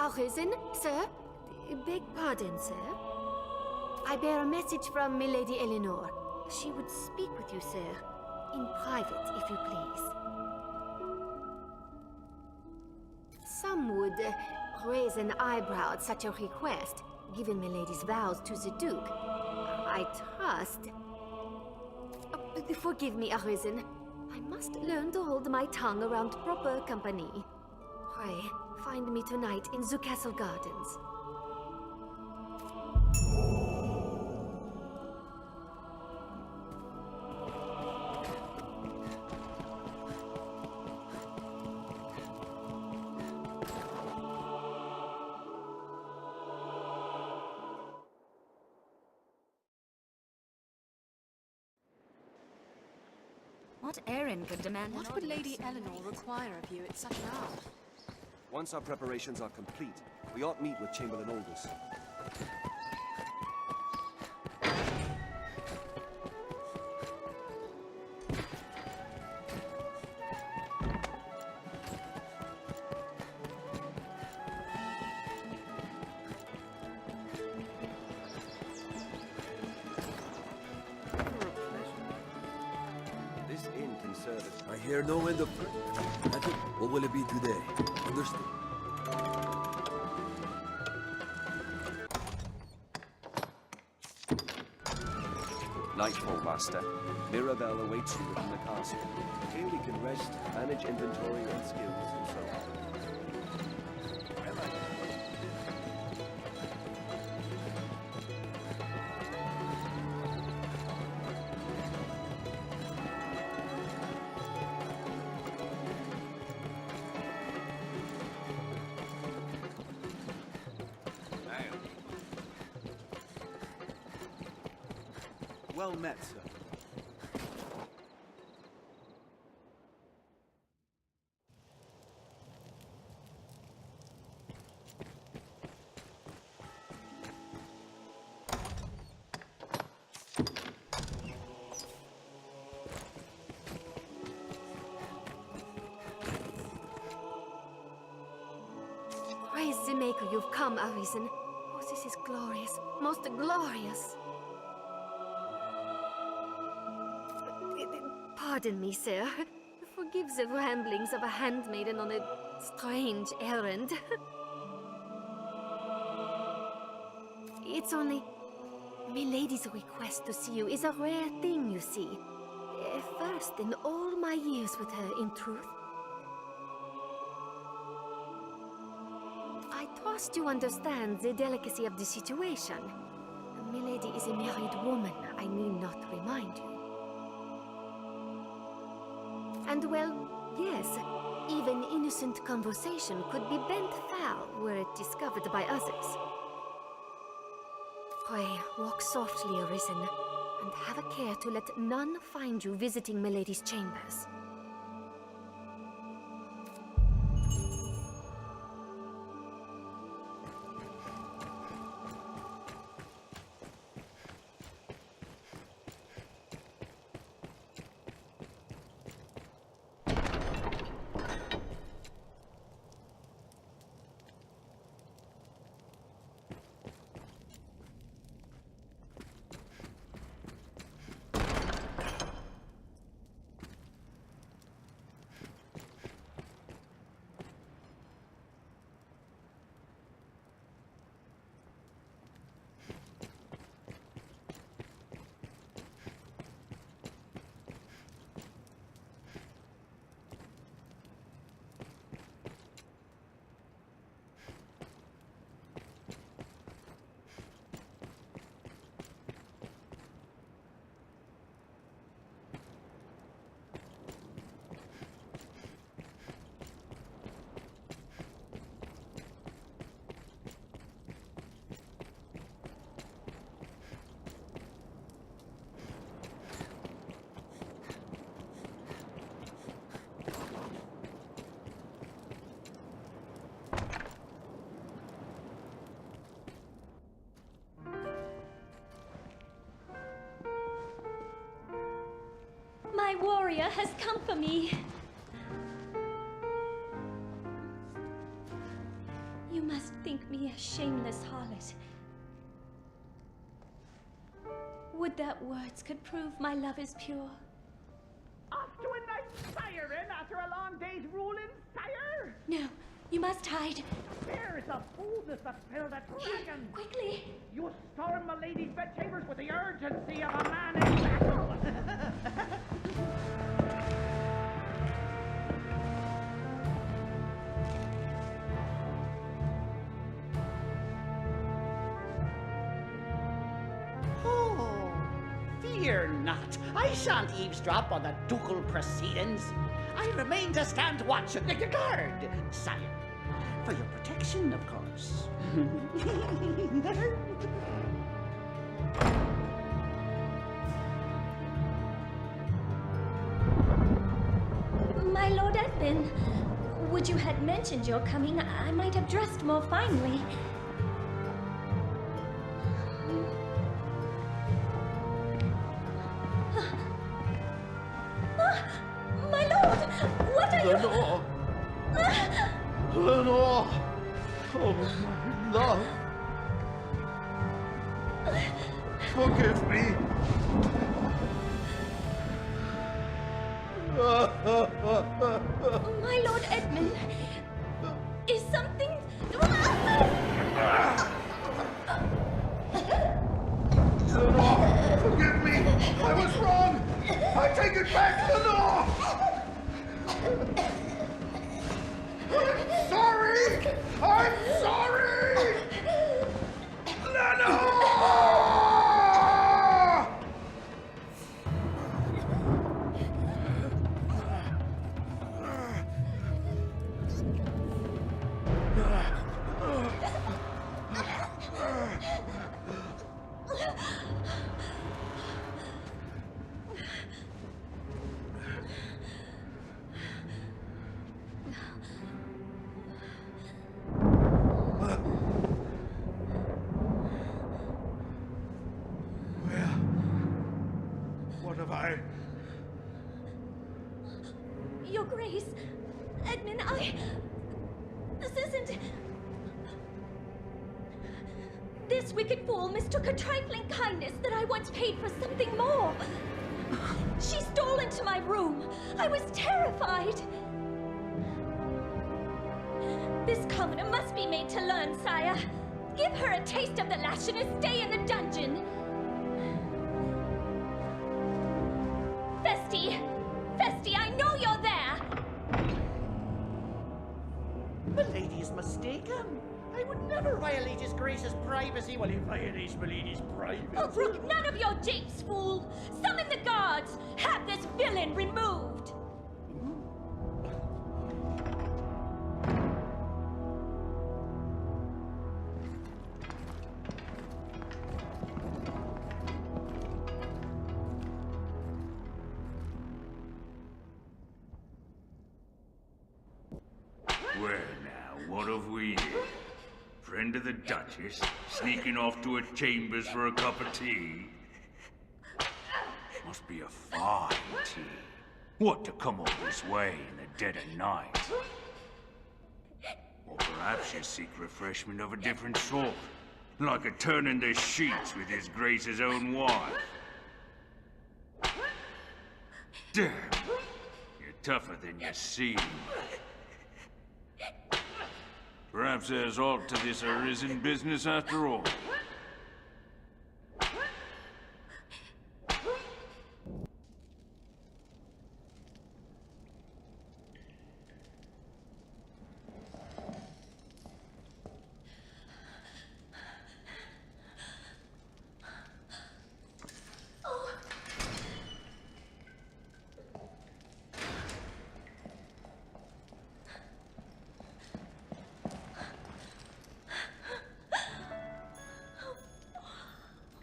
Arisen, sir? Beg pardon, sir. I bear a message from Milady Eleanor. She would speak with you, sir. In private, if you please. Some would raise an eyebrow at such a request, given Milady's vows to the Duke. I trust... forgive me, Arisen. I must learn to hold my tongue around proper company. Pray, find me tonight in the castle gardens. What errand could demand? What would Lady Eleanor require of you at such an hour? Once our preparations are complete, we ought meet with Chamberlain Aldous. I hear no end of... Magic? What will it be today? Understood. Nightfall, Master. Mirabelle awaits you within the castle. Here we can rest, manage inventory and skills, and so on. Well met, sir. Praise the Maker you've come, Arisen. Oh, this is glorious. Most glorious. Pardon me, sir. Forgive the ramblings of a handmaiden on a strange errand. It's only... Milady's request to see you is a rare thing, you see. First in all my years with her, in truth. I trust you understand the delicacy of the situation. Milady is a married woman, I need not remind you. And well, yes, even innocent conversation could be bent foul were it discovered by others. Pray, walk softly, Arisen, and have a care to let none find you visiting Milady's chambers. My warrior has come for me. You must this harlot. Would that words could prove my love is pure? Off to a nice siren after a long day's ruling, sire? No, you must hide. There's a boldness that filled a dragon. Quickly! You storm my lady's bedchambers with the urgency of a man in battle. Oh, fear not. I shan't eavesdrop on the ducal proceedings. I remain to stand watch and guard, sire. For your protection, of course. My Lord Edmund, would you had mentioned your coming, I might have dressed more finely. My lord, what are you? Lenore! Oh, my love! Forgive me! My Lord Edmund, is something... Lenore! Forgive me! I was wrong! I take it back, Lenore! I'm sorry! I'm sorry! Lenore! What have I... Your Grace, Edmund, this isn't... This wicked fool mistook a trifling kindness that I once paid for something more. She stole into my room. I was terrified. This commoner must be made to learn, sire. Give her a taste of the lash and a stay in the dungeon. Festi, I know you're there! Milady is mistaken. I would never violate his grace's privacy while he violates Milady's privacy. Oh, brook none of your japes, fool! Summon the guards! Have this villain removed! Well now, what have we here? Friend of the Duchess, sneaking off to her chambers for a cup of tea? Must be a fine tea. What to come all this way in the dead of night? Or perhaps you seek refreshment of a different sort, like a turn in the sheets with his Grace's own wife. Damn, you're tougher than you seem. Perhaps there's aught to this Arisen business after all.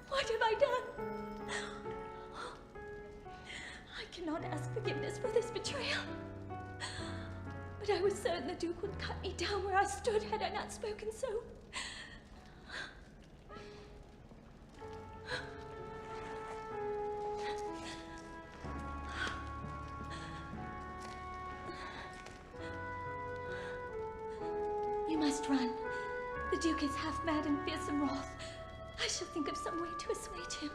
What have I done? I cannot ask forgiveness for this betrayal. But I was certain the Duke would cut me down where I stood had I not spoken so. You must run. The Duke is half mad and fearsome wrath. I shall think of some way to assuage him.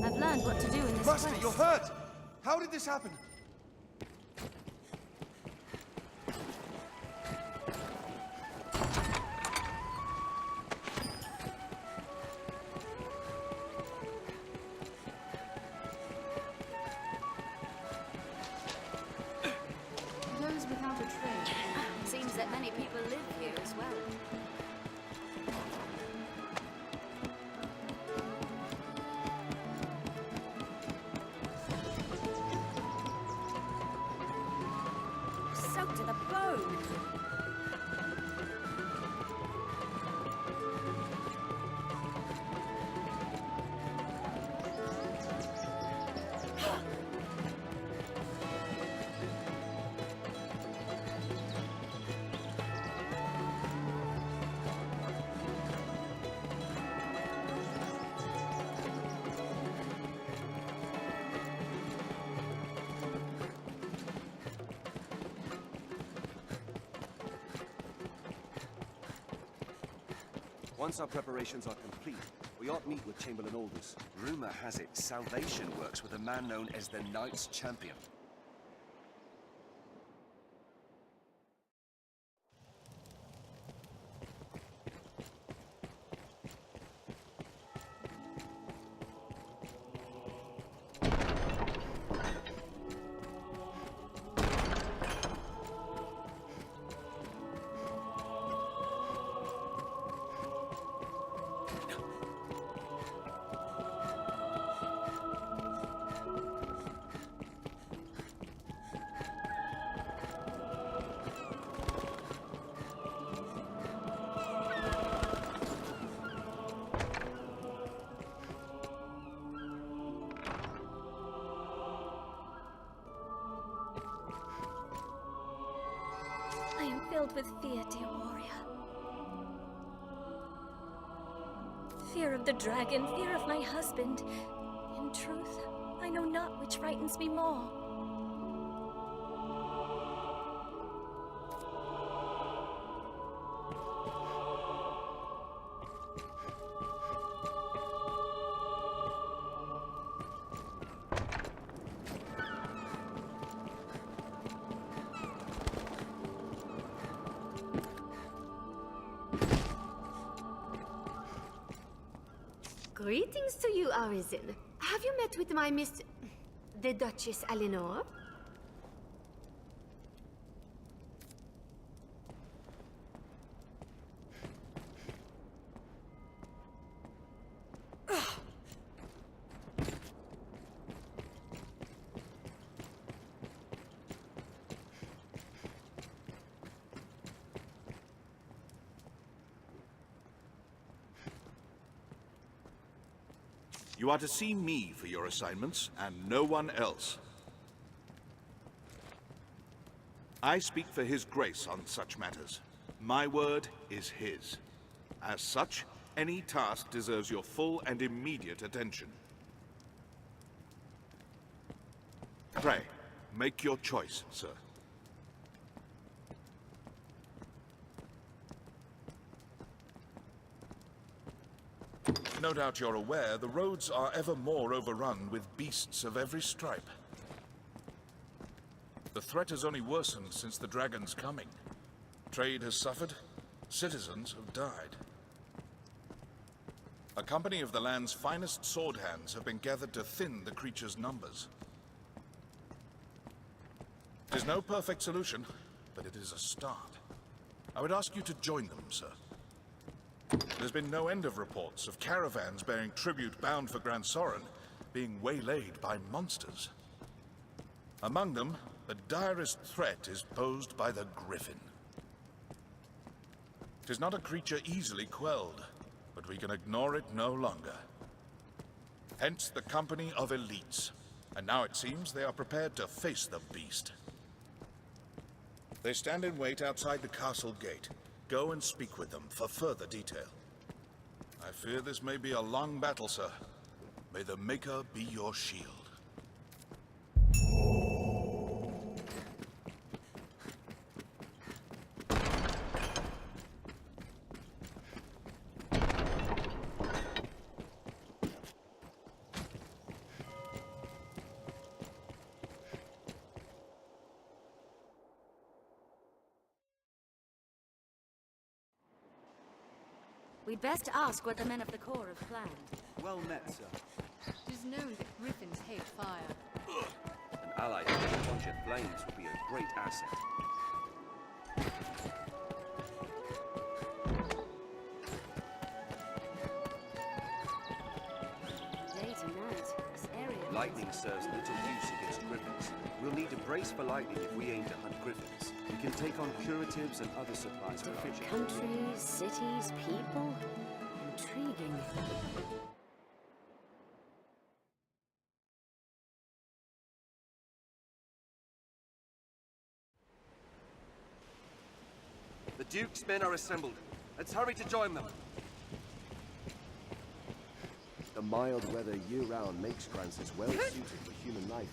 I've learned what to do in this Master, quest. you're hurt! How did this happen? Goes without a trace. Seems that many people live here as well. Soaked to the bone. Once our preparations are complete, we ought meet with Chamberlain Aldous. Rumor has it salvation works with a man known as the Knights Champion. I am filled with fear, dear warrior. Fear of the dragon, fear of my husband. In truth, I know not which frightens me more. Greetings to you, Arisen. Have you met with my Miss... the Duchess Eleanor? You are to see me for your assignments, and no one else. I speak for His Grace on such matters. My word is his. As such, any task deserves your full and immediate attention. Pray, make your choice, sir. No doubt you're aware, the roads are ever more overrun with beasts of every stripe. The threat has only worsened since the dragon's coming. Trade has suffered, citizens have died. A company of the land's finest sword hands have been gathered to thin the creature's numbers. It is no perfect solution, but it is a start. I would ask you to join them, sir. There's been no end of reports of caravans bearing tribute bound for Grand Soren being waylaid by monsters. Among them, the direst threat is posed by the Griffin. It is not a creature easily quelled, but we can ignore it no longer. Hence the company of elites, and now it seems they are prepared to face the beast. They stand in wait outside the castle gate. Go and speak with them for further detail. I fear this may be a long battle, sir. May the Maker be your shield. We'd best ask what the men of the Corps have planned. Well met, sir. It is known that griffins hate fire. An ally with a bunch of flames would be a great asset. Day to night, this area... Lightning serves little use against griffins. We'll need to brace for lightning if we aim to hunt griffins. We can take on curatives and other supplies for fishing. Countries, cities, people... Intriguing. The Duke's men are assembled. Let's hurry to join them. The mild weather year-round makes Kranzes well suited for human life.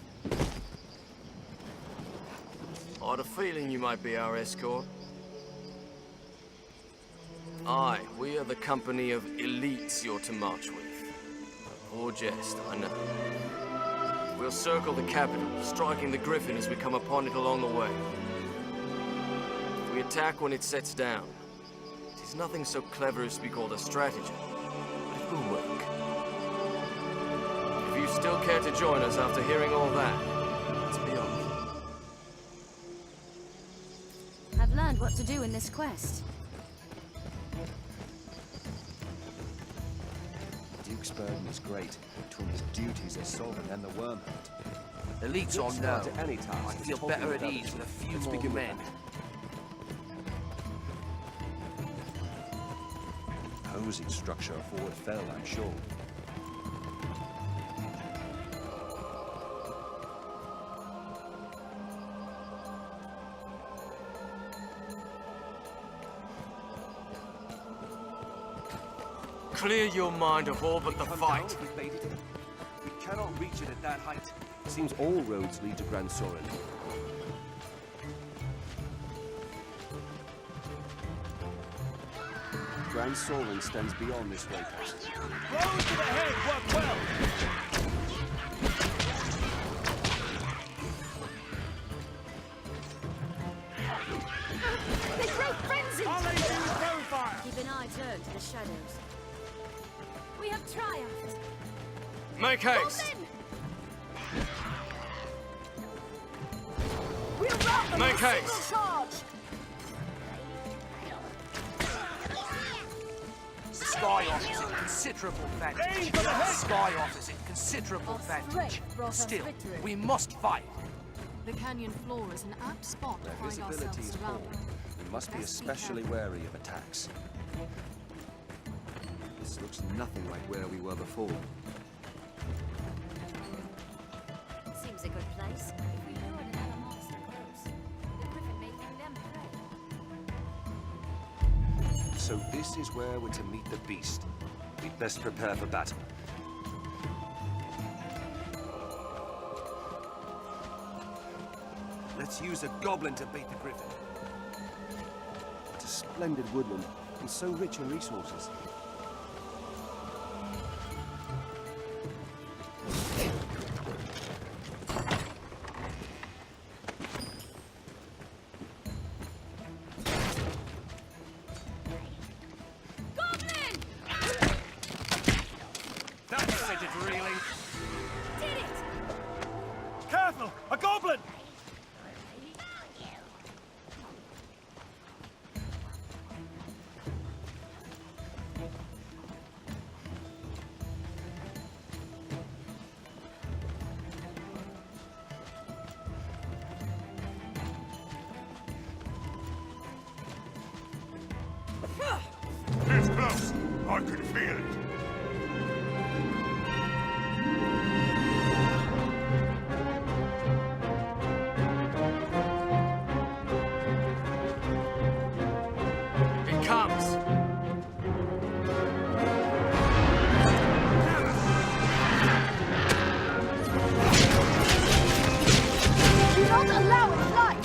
I had a feeling you might be our escort. Aye, we are the company of elites you're to march with. A poor jest, I know. We'll circle the capital, striking the Griffin as we come upon it along the way. We attack when it sets down. It is nothing so clever as to be called a stratagem, but it will work. If you still care to join us after hearing all that, let's be off. I've learned what to do in this quest. The Duke's burden is great, between his duties as Sovereign and the Worm Hunt. Elites or no, To any task, I feel totally better at without ease it. with a few Let's more begin with men. that. Imposing structure of Fort Fell, I'm sure. Clear your mind of all but the fight. We cannot reach it at that height. Seems all roads lead to Grand Soren. Grand Soren stands beyond this waypost. Road to the head, work well! They grow frenzied! Keep an eye turned to the shadows. We have triumphed! Make haste! Make haste! Sky offers it considerable advantage. Sky offers it considerable advantage. Still, we must fight. The canyon floor is an apt spot to Their find visibility ourselves is poor. surrounded. We must be especially wary of attacks. This looks nothing like where we were before. Seems a good place. If we lured another monster close, the griffin may think them prey. So this is where we're to meet the beast. We'd best prepare for battle. Let's use a goblin to beat the griffin. It's a splendid woodland, and so rich in resources. That said it really. Did it! Careful! A goblin! It's close. I can feel it. It comes! Do not allow it flight!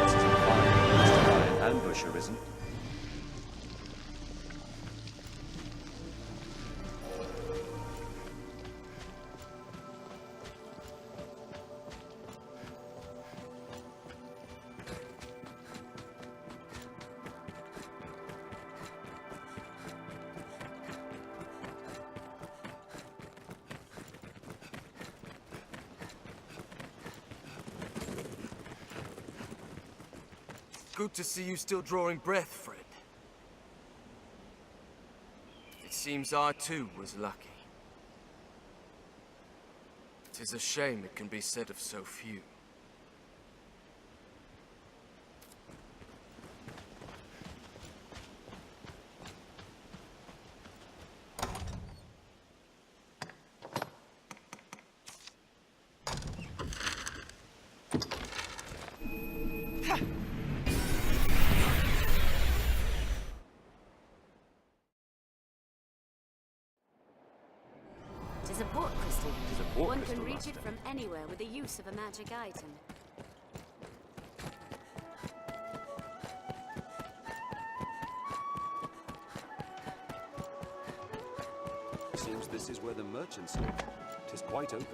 This is a fine ambush, Arisen. Good to see you still drawing breath, friend. It seems I too was lucky. 'Tis a shame it can be said of so few. It is a port crystal. It is a port One crystal, can reach Master. it from anywhere with the use of a magic item. Seems this is where the merchants live. It is quite open.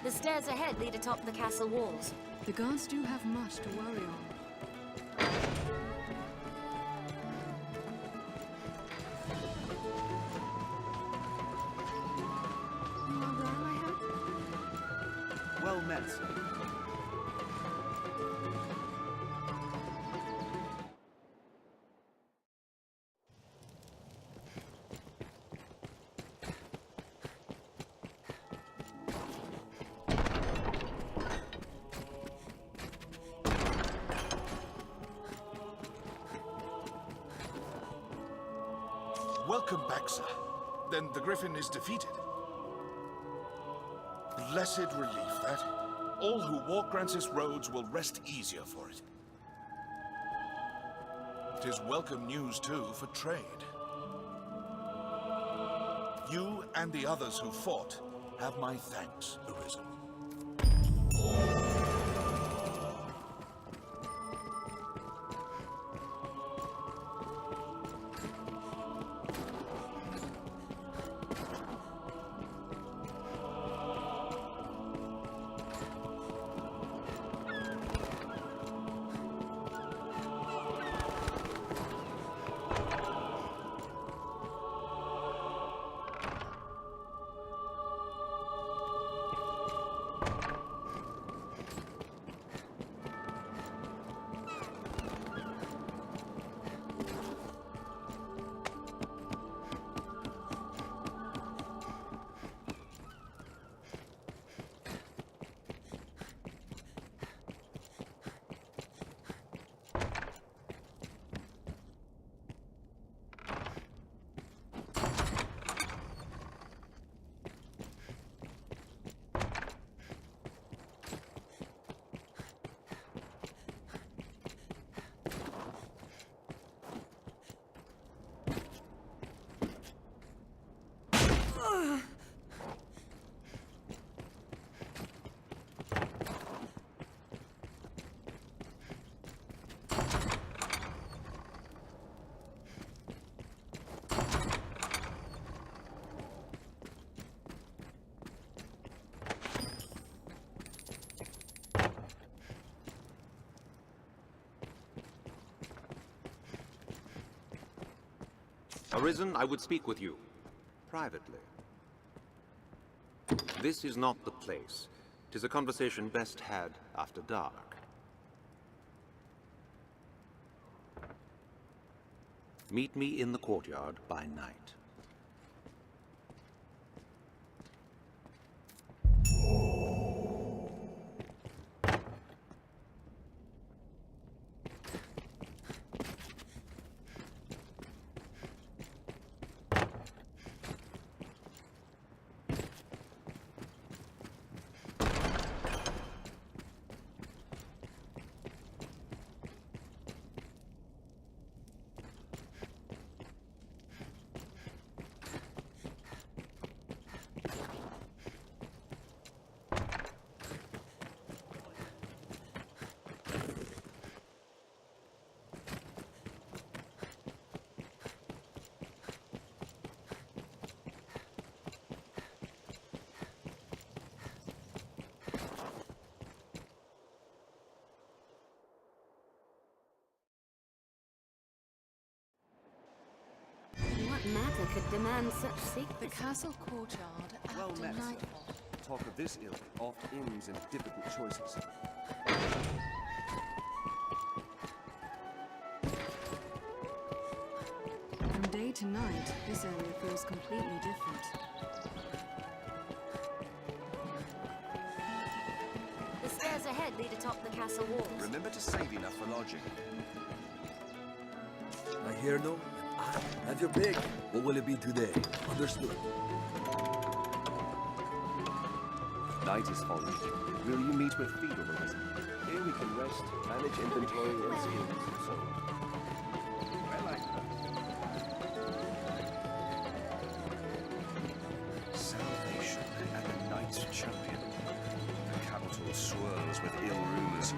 The stairs ahead lead atop the castle walls. The guards do have much to worry on. You are well, I hope? Well met, sir. Welcome back, sir. Then the Griffin is defeated. Blessed relief, that. All who walk Grancis roads will rest easier for it. It is welcome news, too, for trade. You and the others who fought have my thanks, Arisen. Arisen, I would speak with you. Privately. This is not the place. 'Tis a conversation best had after dark. Meet me in the courtyard by night. What matter could demand such secrecy? The castle courtyard Well after met, sir. nightfall. Talk of this ilk oft ends in difficult choices. From day to night, this area feels completely different. The stairs ahead lead atop the castle walls. Remember to save enough for lodging. I hear no. Have your pick. What will it be today? Understood. Night is falling. Will you meet with feet of Arisen? Here we can rest, manage inventory and skills, and so on. Well, salvation and a knight's champion. The capital swirls with ill rumors.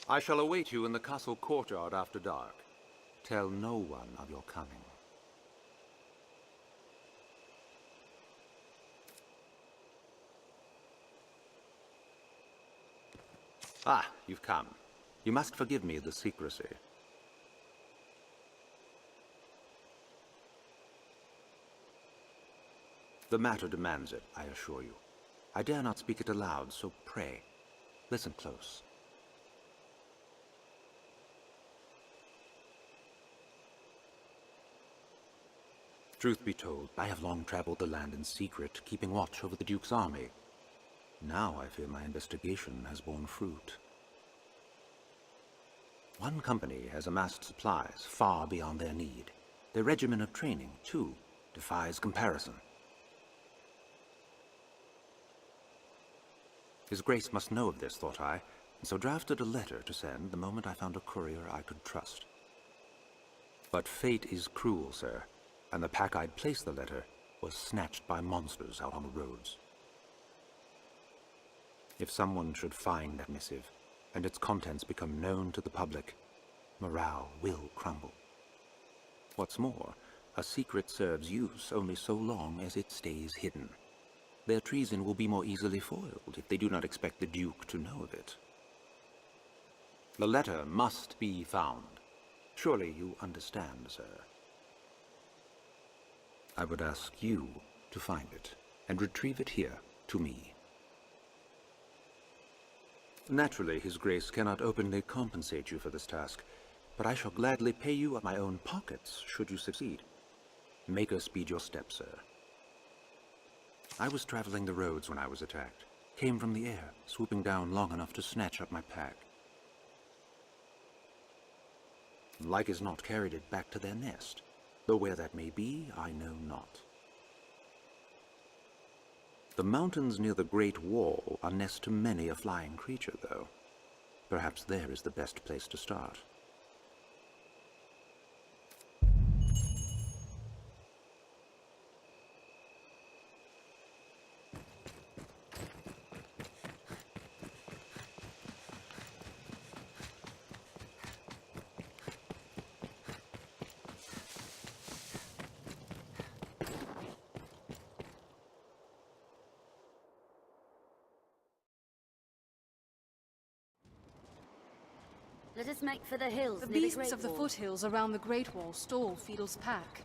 I shall await you in the castle courtyard after dark. Tell no one of your coming. Ah, you've come. You must forgive me the secrecy. The matter demands it, I assure you. I dare not speak it aloud, so pray, listen close. Truth be told, I have long traveled the land in secret, keeping watch over the Duke's army. Now I fear my investigation has borne fruit. One company has amassed supplies far beyond their need. Their regimen of training, too, defies comparison. His Grace must know of this, thought I, and so drafted a letter to send the moment I found a courier I could trust. But fate is cruel, sir, and the pack I'd placed the letter was snatched by monsters out on the roads. If someone should find that missive, and its contents become known to the public, morale will crumble. What's more, a secret serves use only so long as it stays hidden. Their treason will be more easily foiled if they do not expect the Duke to know of it. The letter must be found. Surely you understand, sir. I would ask you to find it, and retrieve it here, to me. Naturally, His Grace cannot openly compensate you for this task, but I shall gladly pay you out of my own pockets, should you succeed. Make us speed your steps, sir. I was traveling the roads when I was attacked. Came from the air, swooping down long enough to snatch up my pack. Like as not carried it back to their nest, though where that may be, I know not. The mountains near the Great Wall are nest to many a flying creature, though. Perhaps there is the best place to start. Let us make for the hills The near the beasts Great of the Wall. foothills around the Great Wall stall Fiedel's pack.